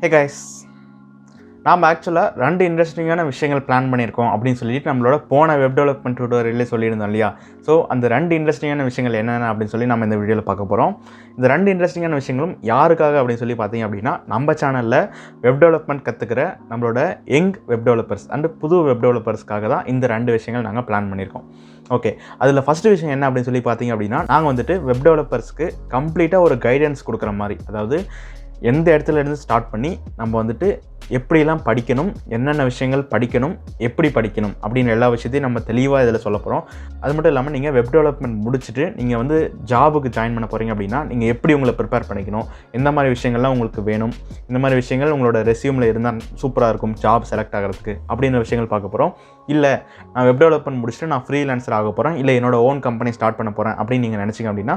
Hey guys, நாம் ஆக்சுவலாக 2 இன்ட்ரெஸ்டிங்கான விஷயங்கள் பிளான் பண்ணியிருக்கோம் அப்படின்னு சொல்லிட்டு நம்மளோட போன வெப் டெவலப்மெண்ட் டியூட்டோரியல்லே சொல்லியிருந்தோம் இல்லையா. ஸோ அந்த 2 இன்ட்ரெஸ்டிங்கான விஷயங்கள் என்னென்ன அப்படின்னு சொல்லி நம்ம இந்த வீடியோவில் பார்க்க போகிறோம். இந்த 2 இன்ட்ரெஸ்டிங்கான விஷயங்களும் யாருக்காக அப்படின்னு சொல்லி பார்த்தீங்க அப்படின்னா, நம்ம சேனலில் வெப் டெவலப்மெண்ட் கற்றுக்கிற நம்மளோட யங் வெப் டெவலப்பர்ஸ் அண்ட் புது வெப் டெவலப்பர்ஸ்க்காக தான் இந்த 2 விஷயங்கள் நாங்கள் பிளான் பண்ணியிருக்கோம். ஓகே, அதில் ஃபஸ்ட்டு விஷயம் என்ன அப்படின்னு சொல்லி பார்த்தீங்க அப்படின்னா, நாங்கள் வந்துட்டு வெப் டெவலப்பர்ஸ்க்கு கம்ப்ளீட்டாக ஒரு கைடன்ஸ் கொடுக்குற மாதிரி, அதாவது எந்த இடத்துல இருந்து ஸ்டார்ட் பண்ணி நம்ம வந்துட்டு எப்படிலாம் படிக்கணும், என்னென்ன விஷயங்கள் படிக்கணும், எப்படி படிக்கணும் அப்படின்னு எல்லா விஷயத்தையும் நம்ம தெளிவாக இதில் சொல்ல போகிறோம். அது மட்டும் இல்லாமல் நீங்கள் வெப் டெவலப்மெண்ட் முடிச்சுட்டு நீங்கள் வந்து ஜாபுக்கு ஜாயின் பண்ண போகிறீங்க அப்படின்னா நீங்கள் எப்படி உங்களை ப்ரிப்பேர் பண்ணிக்கணும், எந்த மாதிரி விஷயங்கள்லாம் உங்களுக்கு வேணும், இந்த மாதிரி விஷயங்கள் உங்களோட ரெஸ்யூமில் இருந்தால் சூப்பராக இருக்கும் ஜாப் செலக்ட் ஆகிறதுக்கு அப்படின்ற விஷயங்கள் பார்க்க போகிறோம். இல்லை நான் வெப் டெவலப்மெண்ட் முடிச்சுட்டு நான் ஃப்ரீலான்சர் ஆக போகிறேன், இல்லை என்னோட ஓன் கம்பெனி ஸ்டார்ட் பண்ண போகிறேன் அப்படின்னு நீங்கள் நினச்சிங்க அப்படின்னா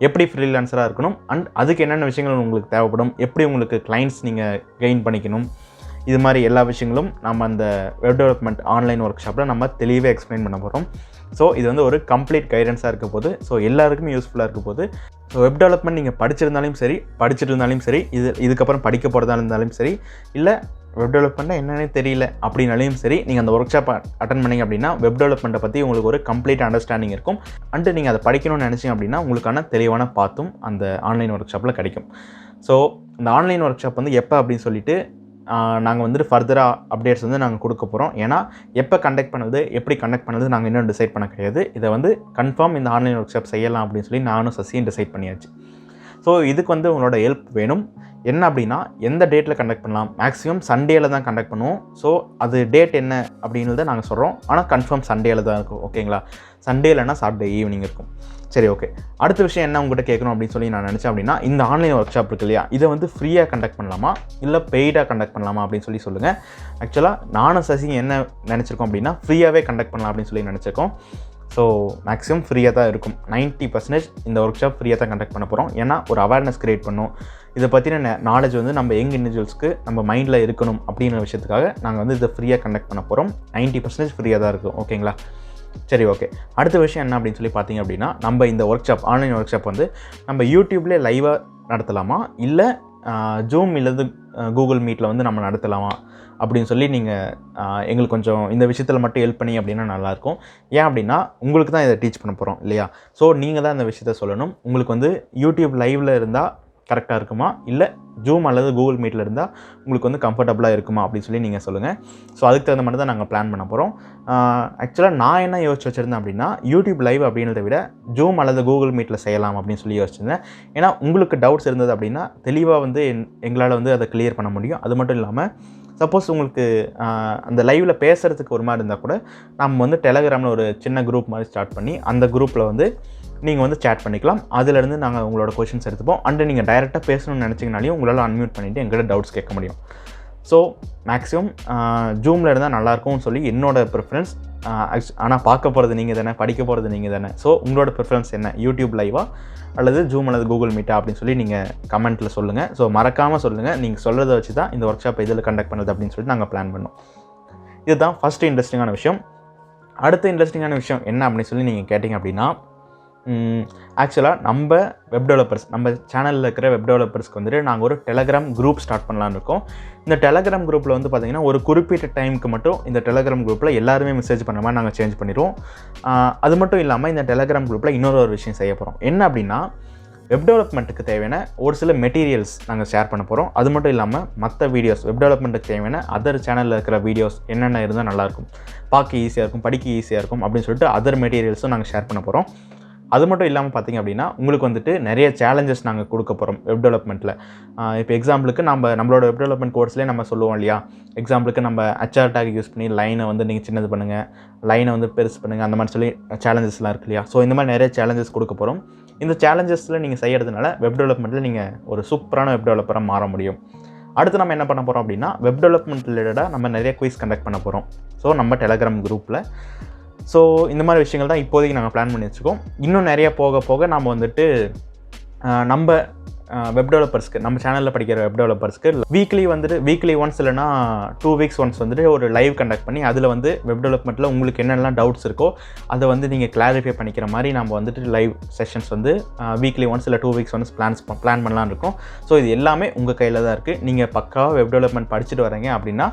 எப்படி ஃப்ரீலான்சராக இருக்கணும் அண்ட் அதுக்கு என்னென்ன விஷயங்கள் உங்களுக்கு தேவைப்படும், எப்படி உங்களுக்கு கிளைண்ட்ஸ் நீங்கள் கெயின் பண்ணிக்கணும், இது மாதிரி எல்லா விஷயங்களும் நம்ம அந்த வெப் டெவலப்மெண்ட் ஆன்லைன் ஒர்க் ஷாப்பில் நம்ம தெளிவாக எக்ஸ்பிளைன் பண்ண போகிறோம். ஸோ இது வந்து ஒரு கம்ப்ளீட் கைடன்ஸாக இருக்க போது, ஸோ எல்லாருக்குமே யூஸ்ஃபுல்லாக இருக்க போது. ஸோ வெப் டெவலப்மெண்ட் நீங்கள் படிச்சிருந்தாலும் சரி, படிச்சுட்டு இருந்தாலும் சரி, இதுக்கப்புறம் படிக்க போகிறதா இருந்தாலும் சரி, இல்லை வெப் டெவலப்மெண்ட்டை என்னென்னே தெரியல அப்படின்னாலையும் சரி, நீங்கள் அந்த ஒர்க் ஷாப்பை அட்டன் பண்ணிங்க அப்படின்னா வெப் டெவலப்மெண்ட்டை பற்றி உங்களுக்கு ஒரு கம்ப்ளீட் அண்டர்ஸ்டாண்டிங் இருக்கும். அண்டு நீங்கள் அதை படிக்கணும்னு நினச்சிங்க அப்படின்னா உங்களுக்கான தெளிவான பாத்தும் அந்த ஆன்லைன் ஒர்க் ஷாப்பில் கிடைக்கும். ஸோ இந்த ஆன்லைன் ஒர்க் ஷாப் வந்து எப்போ அப்படின்னு சொல்லிட்டு நாங்கள் வந்துட்டு ஃபர்தராக அப்டேட்ஸ் வந்து நாங்கள் கொடுக்க போகிறோம். ஏன்னா எப்போ கண்டக்ட் பண்ணுறது, எப்படி கண்டக்ட் பண்ணுறது நாங்கள் இன்னும் டிசைட் பண்ண கிடையாது. இதை வந்து கன்ஃபார்ம் இந்த ஆன்லைன் ஒர்க் ஷாப் செய்யலாம் அப்படின்னு சொல்லி நானும் சசியும் டிசைட் பண்ணியாச்சு. ஸோ இதுக்கு வந்து உங்களோட ஹெல்ப் வேணும். என்ன அப்படின்னா, எந்த டேட்டில் கண்டக்ட் பண்ணலாம், மேக்ஸிமம் சண்டேயில் தான் கண்டக்ட் பண்ணுவோம். ஸோ அது டேட் என்ன அப்படின்றத நாங்கள் சொல்கிறோம், ஆனால் கன்ஃபார்ம் சண்டேயில் தான் இருக்கும். ஓகேங்களா, சண்டே இல்லைனா சாட்டர்டே ஈவினிங் இருக்கும். சரி, ஓகே. அடுத்த விஷயம் என்ன உங்கள்கிட்ட கேட்கணும் அப்படின்னு சொல்லி நான் நினச்சேன் அப்படின்னா, இந்த ஆன்லைன் ஒர்க் ஷாப் இருக்கு இல்லையா, இதை வந்து ஃப்ரீயாக கண்டக்ட் பண்ணலாமா இல்லை பெய்டாக கண்டக்ட் பண்ணலாமா அப்படின்னு சொல்லி சொல்லுங்கள். ஆக்சுவலாக நானும் சசி என்ன நினச்சிருக்கோம் அப்படின்னா, ஃப்ரீயாகவே கண்டக்ட் பண்ணலாம் அப்படின்னு சொல்லி நினச்சிருக்கோம். ஸோ மேக்ஸிமம் ஃப்ரீயாக தான் இருக்கும். 90% இந்த ஒர்க் ஷாப் ஃப்ரீயாக தான் கண்டக்ட் பண்ண போகிறோம். ஏன்னா ஒரு அவேர்னஸ் க்ரியேட் பண்ணும், இதை பற்றின நாலேஜ் வந்து நம்ம யங் இண்டிவிஜுவல்ஸ்க்கு நம்ம மைண்டில் இருக்கணும் அப்படின்ற விஷயத்துக்காக நாங்கள் வந்து இதை ஃப்ரீயாக கண்டக்ட் பண்ண போகிறோம். 90% ஃப்ரீயாக தான் இருக்கும். ஓகேங்களா, சரி, ஓகே. அடுத்த விஷயம் என்ன அப்படின்னு சொல்லி பார்த்தீங்க அப்படின்னா, நம்ம இந்த work shop online work shop வந்து நம்ம யூடியூப்லேயே லைவாக நடத்தலாமா, இல்லை ஜூம் இல்லது கூகுள் மீட்டில் வந்து நம்ம நடத்தலாமா அப்படின்னு சொல்லி நீங்கள் எங்களுக்கு கொஞ்சம் இந்த விஷயத்தில் மட்டும் ஹெல்ப் பண்ணி அப்படின்னா நல்லாயிருக்கும். ஏன் அப்படின்னா உங்களுக்கு தான் இதை டீச் பண்ண போகிறோம் இல்லையா. ஸோ நீங்கள் தான் இந்த விஷயத்த சொல்லணும். உங்களுக்கு வந்து யூடியூப் லைவில் இருந்தால் கரெக்டாக இருக்குமா, இல்லை ஜூம் அல்லது கூகுள் மீட்டில் இருந்தால் உங்களுக்கு வந்து கம்ஃபர்டபுளாக இருக்குமா அப்படின்னு சொல்லி நீங்கள் சொல்லுங்கள். ஸோ அதுக்கு தகுந்த மாதிரி தான் நாங்கள் பிளான் பண்ண போகிறோம். ஆக்சுவலாக நான் என்ன யோசிச்சு வச்சுருந்தேன் அப்படின்னா, யூடியூப் லைவ் அப்படின்றத விட ஜூம் அல்லது கூகுள் மீட்டில் செய்யலாம் அப்படின்னு சொல்லி யோசிச்சிருந்தேன். ஏன்னா உங்களுக்கு டவுட்ஸ் இருந்தது அப்படின்னா தெளிவாக வந்து எங்களால் வந்து அதை கிளியர் பண்ண முடியும். அது மட்டும் இல்லாமல் சப்போஸ் உங்களுக்கு அந்த லைவில் பேசுகிறதுக்கு ஒரு மாதிரி இருந்தால் கூட நம்ம வந்து டெலகிராமில் ஒரு சின்ன குரூப் மாதிரி ஸ்டார்ட் பண்ணி அந்த குரூப்பில் வந்து நீங்கள் வந்து சேட் பண்ணிக்கலாம். அதிலேருந்து நாங்கள் உங்களோட கொஷின்ஸ் எடுத்துப்போம். அண்டு நீங்கள் டைரெக்டாக பேசணும்னு நினச்சிங்கனாலையும் உங்களால் அன்மியூட் பண்ணிவிட்டு எங்கள்கிட்ட டவுட்ஸ் கேட்க முடியும். ஸோ மேக்ஸிமம் ஜூமில் இருந்தால் நல்லாயிருக்கும்னு சொல்லி என்னோடய ப்ரிஃபரன்ஸ். ஆனால் பார்க்க போகிறது நீங்கள் தானே, படிக்க போகிறது நீங்கள் தானே. ஸோ உங்களோட ப்ரிஃபரன்ஸ் என்ன, யூடியூப் லைவா அல்லது ஜூம் அல்லது கூகுள் மீட்டா அப்படின்னு சொல்லி நீங்கள் கமெண்ட்டில் சொல்லுங்கள். ஸோ மறக்காமல் சொல்லுங்கள். நீங்கள் சொல்கிறத வச்சு தான் இந்த ஒர்க் ஷாப் இதில் கண்டக்ட் பண்ணுறது அப்படின்னு சொல்லி நாங்கள் பிளான் பண்ணோம். இதுதான் ஃபஸ்ட்டு இன்ட்ரெஸ்டிங்கான விஷயம். அடுத்த இன்ட்ரெஸ்டிங்கான விஷயம் என்ன அப்படின்னு சொல்லி நீங்கள் கேட்டிங்க அப்படின்னா, ஆக்சுவலாக நம்ம வெப் டெவலப்பர்ஸ், நம்ம சேனலில் இருக்கிற வெப் டெவலப்பர்ஸ்க்கு வந்துட்டு நாங்கள் ஒரு டெலகிராம் குரூப் ஸ்டார்ட் பண்ணலான்னு இருக்கோம். இந்த டெலகிராம் குரூப்பில் வந்து பார்த்திங்கன்னா ஒரு குறிப்பிட்ட டைமுக்கு மட்டும் இந்த டெலகிராம் குரூப்பில் எல்லாருமே மெசேஜ் பண்ணுற மாதிரி நாங்கள் சேஞ்ச் பண்ணிடுவோம். அது மட்டும் இல்லாமல் இந்த டெலகிராம் குரூப்பில் இன்னொரு விஷயம் செய்ய போகிறோம். என்ன அப்படின்னா, வெப் டெவலப்மெண்ட்டுக்கு தேவையான ஒரு சில மெட்டீரியல்ஸ் நாங்கள் ஷேர் பண்ண போகிறோம். அது மட்டும் இல்லாமல் மற்ற வீடியோஸ், வெப் டெவலப்மெண்ட்டுக்கு தேவையான அதர் சேனலில் இருக்கிற வீடியோஸ் என்னென்ன இருந்தால் நல்லாயிருக்கும், பார்க்க ஈஸியாக இருக்கும், படிக்க ஈஸியாக இருக்கும் அப்படின்னு சொல்லிட்டு அதர் மெட்டீரியல்ஸும் நாங்கள் ஷேர் பண்ண போகிறோம். அது மட்டும் இல்லாமல் பார்த்திங்க அப்படின்னா உங்களுக்கு வந்துட்டு நிறைய சேலஞ்சஸ் நாங்கள் கொடுக்க போகிறோம் வெப் டெவலப்மெண்ட்டில். இப்போ எக்ஸாம்பிளுக்கு நம்மளோட வெப் டெவலப்மெண்ட் கோர்ஸ்லேயே நம்ம சொல்லுவோம் இல்லையா, எக்ஸாம்பிளுக்கு நம்ம ஹெச்ஆர் டேக் யூஸ் பண்ணி லைனை வந்து நீங்கள் சின்னது பண்ணுங்கள், லைனை வந்து பெருசு பண்ணுங்கள், அந்த மாதிரி சொல்லி சேலஞ்சஸ்லாம் இருக்கு இல்லையா. ஸோ இந்த மாதிரி நிறைய சேலஞ்சஸ் கொடுக்க போகிறோம். இந்த சேலஞ்சஸில் நீங்கள் செய்கிறதுனால வெப் டெவலப்மெண்ட்டில் நீங்கள் ஒரு சூப்பரான வெப் டெவலப்பராக மாற முடியும். அடுத்து நம்ம என்ன பண்ண போகிறோம் அப்படின்னா, வெப் டெவலப்மெண்ட் ரிலேட்டடாக நம்ம நிறைய குயிஸ் கண்டக்ட் பண்ண போகிறோம். ஸோ நம்ம டெலகிராம் குரூப்பில். ஸோ இந்த மாதிரி விஷயங்கள் தான் இப்போதைக்கு நாங்கள் பிளான் பண்ணி வச்சுருக்கோம். இன்னும் நிறைய போக போக நாம் வந்துட்டு நம்ம வெப் டெவலப்பர்ஸ்க்கு நம்ம சேனலில் படிக்கிற வெப் டெவலப்பர்ஸ்க்கு வீக்லி ஒன்ஸ் இல்லைனா 2 வீக்ஸ் ஒன்ஸ் வந்துட்டு ஒரு லைவ் கண்டக்ட் பண்ணி அதில் வந்து வெப் டெவலப்மெண்ட்டில் உங்களுக்கு என்னெல்லாம் டவுட்ஸ் இருக்கோ அதை வந்து நீங்கள் கிளாரிஃபை பண்ணிக்கிற மாதிரி நம்ம வந்துட்டு லைவ் செஷன்ஸ் வந்து வீக்லி ஒன்ஸ் இல்லை 2 வீக்ஸ் ஒன்ஸ் பிளான் பண்ணலான்னு இருக்கோம். ஸோ இது எல்லாமே உங்கள் கையில் தான் இருக்குது. நீங்கள் பக்காவாக வெப் டெவலப்மெண்ட் படிச்சுட்டு வரீங்க அப்படின்னா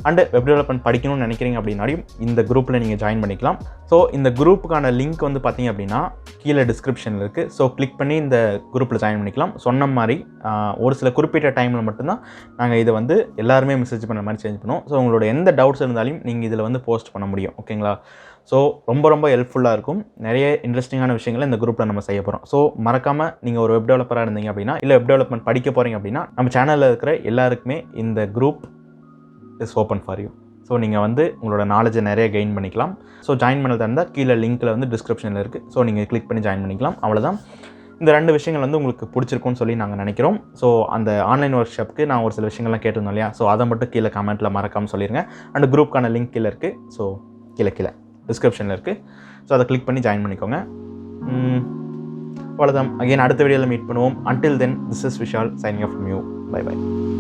அண்டு வெப் டெவலப்மெண்ட் படிக்கணும்னு நினைக்கிறீங்க அப்படின்னாலும் இந்த குரூப்பில் நீங்கள் ஜாயின் பண்ணிக்கலாம். ஸோ இந்த குரூப்புக்கான லிங்க் வந்து பார்த்தீங்க அப்படின்னா கீழே டிஸ்கிரிப்ஷனில் இருக்குது. ஸோ கிளிக் பண்ணி இந்த குரூப்பில் ஜாயின் பண்ணிக்கலாம். சொன்ன மாதிரி ஒரு சில குறிப்பிட்ட டைமில் மட்டும்தான் நாங்கள் இதை வந்து எல்லாருமே மெசேஜ் பண்ணுற மாதிரி சேஞ்ச் பண்ணுவோம். ஸோ உங்களோட எந்த டவுட்ஸ் இருந்தாலும் நீங்கள் இதில் வந்து போஸ்ட் பண்ண முடியும். ஓகேங்களா? ஸோ ரொம்ப ஹெல்ப்ஃபுல்லாக இருக்கும். நிறைய இன்ட்ரெஸ்டிங்கான விஷயங்களை இந்த குரூப்பில் நம்ம செய்ய போகிறோம். ஸோ மறக்காமல் நீங்கள் ஒரு வெப் டெவலப்பராக இருந்தீங்க அப்படின்னா இல்லை வெப் டெவலப்மெண்ட் படிக்க போகிறீங்க அப்படின்னா நம்ம சேனலில் இருக்கிற எல்லாருக்குமே இந்த group is open for you. So நீங்கள் வந்து உங்களோட நாலேஜை நிறைய கெயின் பண்ணிக்கலாம். ஸோ ஜாயின் பண்ணதாக இருந்தால் கீழே லிங்க்கில் வந்து டிஸ்கிரிப்ஷனில் இருக்குது. ஸோ நீங்கள் கிளிக் பண்ணி ஜாயின் பண்ணிக்கலாம். அவ்வளோதான். இந்த 2 விஷயங்கள் வந்து உங்களுக்கு பிடிச்சிருக்கும்னு சொல்லி நாங்கள் நினைக்கிறோம். ஸோ அந்த ஆன்லைன் ஒர்க் ஷாப்புக்கு நான் ஒரு சில விஷயங்கள்லாம் கேட்டிருந்தோம் இல்லையா? ஸோ அதை மட்டும் கீழே கமெண்ட்டில் மறக்காமல் சொல்லிடுங்க. அண்ட் குரூப்புக்கான லிங்க் கீழே இருக்குது. ஸோ கீழே டிஸ்கிரிப்ஷனில் இருக்குது. ஸோ அதை கிளிக் பண்ணி ஜாயின் பண்ணிக்கோங்க. அவ்வளோதான். அகைன் அடுத்த வீடியோவில் மீட் பண்ணுவோம். Until then, this is Vishal signing off from you. Bye bye.